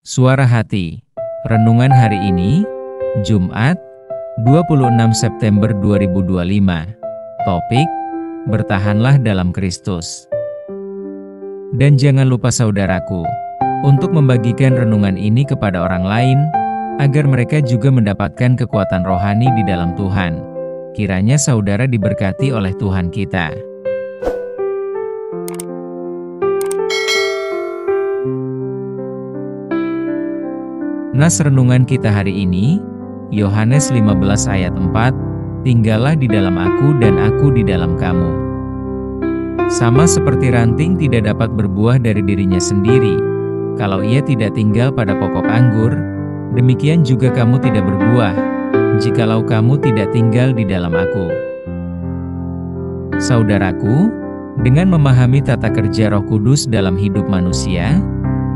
Suara Hati. Renungan hari ini, Jumat, 26 September 2025. Topik, bertahanlah dalam Kristus. Dan jangan lupa saudaraku, untuk membagikan renungan ini kepada orang lain, agar mereka juga mendapatkan kekuatan rohani di dalam Tuhan. Kiranya saudara diberkati oleh Tuhan kita. Nas renungan kita hari ini, Yohanes 15 ayat 4, tinggallah di dalam aku dan aku di dalam kamu. Sama seperti ranting tidak dapat berbuah dari dirinya sendiri, kalau ia tidak tinggal pada pokok anggur, demikian juga kamu tidak berbuah, jikalau kamu tidak tinggal di dalam aku. Saudaraku, dengan memahami tata kerja Roh Kudus dalam hidup manusia,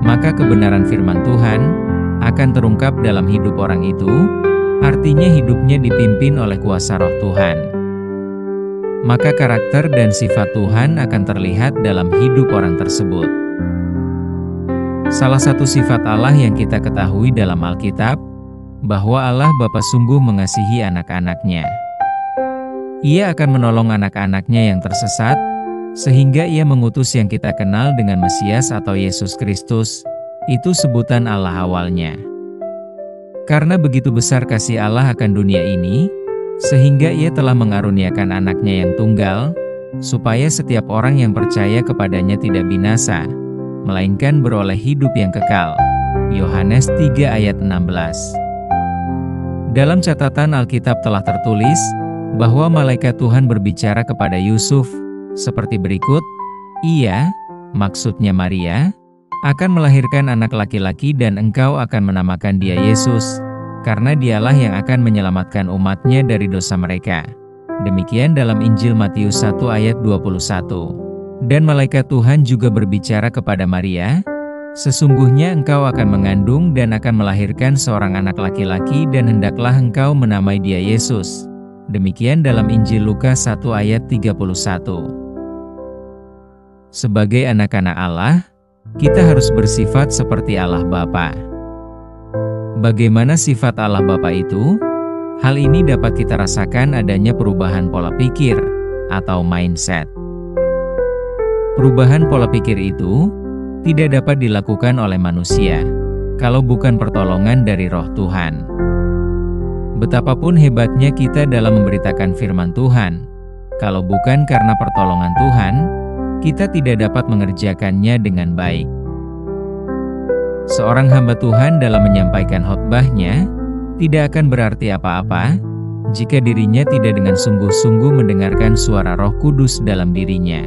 maka kebenaran firman Tuhan akan terungkap dalam hidup orang itu, artinya hidupnya dipimpin oleh kuasa Roh Tuhan. Maka karakter dan sifat Tuhan akan terlihat dalam hidup orang tersebut. Salah satu sifat Allah yang kita ketahui dalam Alkitab, bahwa Allah Bapa sungguh mengasihi anak-anaknya. Ia akan menolong anak-anaknya yang tersesat, sehingga Ia mengutus yang kita kenal dengan Mesias atau Yesus Kristus. Itu sebutan Allah awalnya. Karena begitu besar kasih Allah akan dunia ini, sehingga Ia telah mengaruniakan anaknya yang tunggal, supaya setiap orang yang percaya kepadanya tidak binasa, melainkan beroleh hidup yang kekal. Yohanes 3 ayat 16. Dalam catatan Alkitab telah tertulis, bahwa malaikat Tuhan berbicara kepada Yusuf, seperti berikut, Ia, maksudnya Maria, akan melahirkan anak laki-laki dan engkau akan menamakan dia Yesus, karena dialah yang akan menyelamatkan umatnya dari dosa mereka. Demikian dalam Injil Matius 1 ayat 21. Dan malaikat Tuhan juga berbicara kepada Maria, sesungguhnya engkau akan mengandung dan akan melahirkan seorang anak laki-laki dan hendaklah engkau menamai dia Yesus. Demikian dalam Injil Lukas 1 ayat 31. Sebagai anak-anak Allah, kita harus bersifat seperti Allah Bapa. Bagaimana sifat Allah Bapa itu? Hal ini dapat kita rasakan adanya perubahan pola pikir atau mindset. Perubahan pola pikir itu tidak dapat dilakukan oleh manusia kalau bukan pertolongan dari Roh Tuhan. Betapapun hebatnya kita dalam memberitakan firman Tuhan, kalau bukan karena pertolongan Tuhan, kita tidak dapat mengerjakannya dengan baik. Seorang hamba Tuhan dalam menyampaikan khotbahnya tidak akan berarti apa-apa jika dirinya tidak dengan sungguh-sungguh mendengarkan suara Roh Kudus dalam dirinya.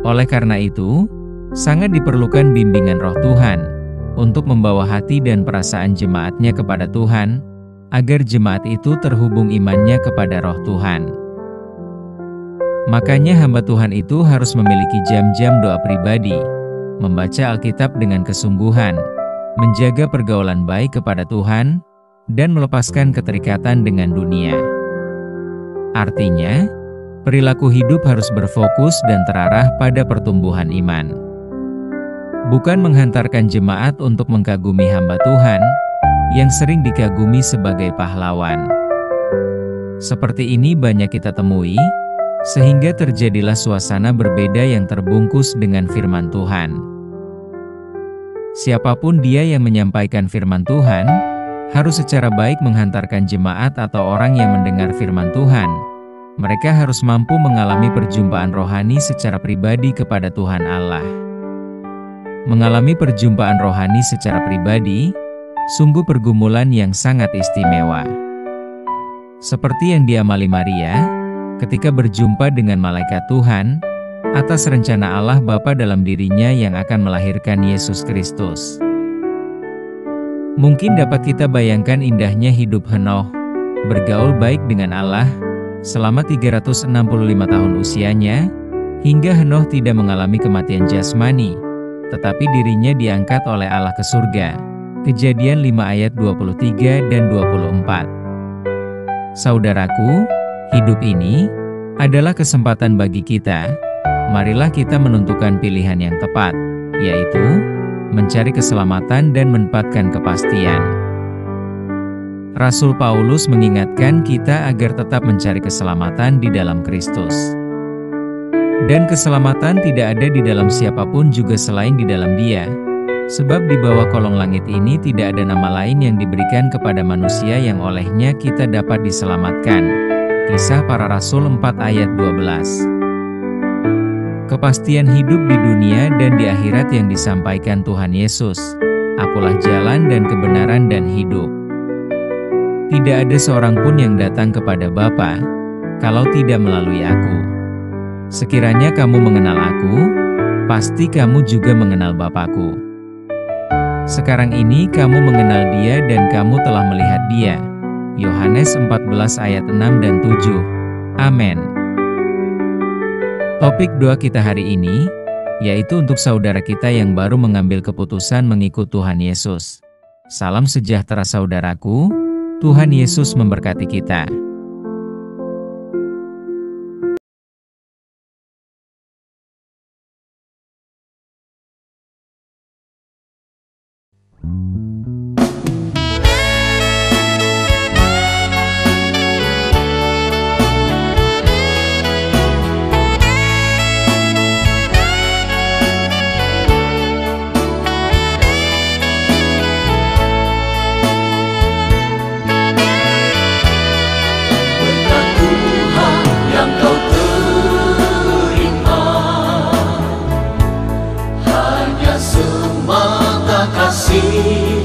Oleh karena itu, sangat diperlukan bimbingan Roh Tuhan untuk membawa hati dan perasaan jemaatnya kepada Tuhan, agar jemaat itu terhubung imannya kepada Roh Tuhan. Makanya hamba Tuhan itu harus memiliki jam-jam doa pribadi, membaca Alkitab dengan kesungguhan, menjaga pergaulan baik kepada Tuhan, dan melepaskan keterikatan dengan dunia. Artinya, perilaku hidup harus berfokus dan terarah pada pertumbuhan iman. Bukan menghantarkan jemaat untuk mengkagumi hamba Tuhan, yang sering dikagumi sebagai pahlawan. Seperti ini banyak kita temui, sehingga terjadilah suasana berbeda yang terbungkus dengan firman Tuhan. Siapapun dia yang menyampaikan firman Tuhan, harus secara baik menghantarkan jemaat atau orang yang mendengar firman Tuhan. Mereka harus mampu mengalami perjumpaan rohani secara pribadi kepada Tuhan Allah. Mengalami perjumpaan rohani secara pribadi, sungguh pergumulan yang sangat istimewa. Seperti yang diamali Maria, ketika berjumpa dengan malaikat Tuhan, atas rencana Allah Bapa dalam dirinya yang akan melahirkan Yesus Kristus. Mungkin dapat kita bayangkan indahnya hidup Henoh, bergaul baik dengan Allah, selama 365 tahun usianya, hingga Henoh tidak mengalami kematian jasmani, tetapi dirinya diangkat oleh Allah ke surga. Kejadian 5 ayat 23 dan 24. Saudaraku, hidup ini adalah kesempatan bagi kita. Marilah kita menentukan pilihan yang tepat, yaitu mencari keselamatan dan menempatkan kepastian. Rasul Paulus mengingatkan kita agar tetap mencari keselamatan di dalam Kristus. Dan keselamatan tidak ada di dalam siapapun juga selain di dalam Dia. Sebab di bawah kolong langit ini tidak ada nama lain yang diberikan kepada manusia yang olehnya kita dapat diselamatkan. Kisah Para Rasul 4 ayat 12. Kepastian hidup di dunia dan di akhirat yang disampaikan Tuhan Yesus. Akulah jalan dan kebenaran dan hidup. Tidak ada seorang pun yang datang kepada Bapa, kalau tidak melalui aku. Sekiranya kamu mengenal aku, pasti kamu juga mengenal Bapa-Ku. Sekarang ini kamu mengenal Dia dan kamu telah melihat Dia. Yohanes 14 ayat 6 dan 7. Amin. Topik doa kita hari ini, yaitu untuk saudara kita yang baru mengambil keputusan mengikut Tuhan Yesus. Salam sejahtera saudaraku, Tuhan Yesus memberkati kita. Kasih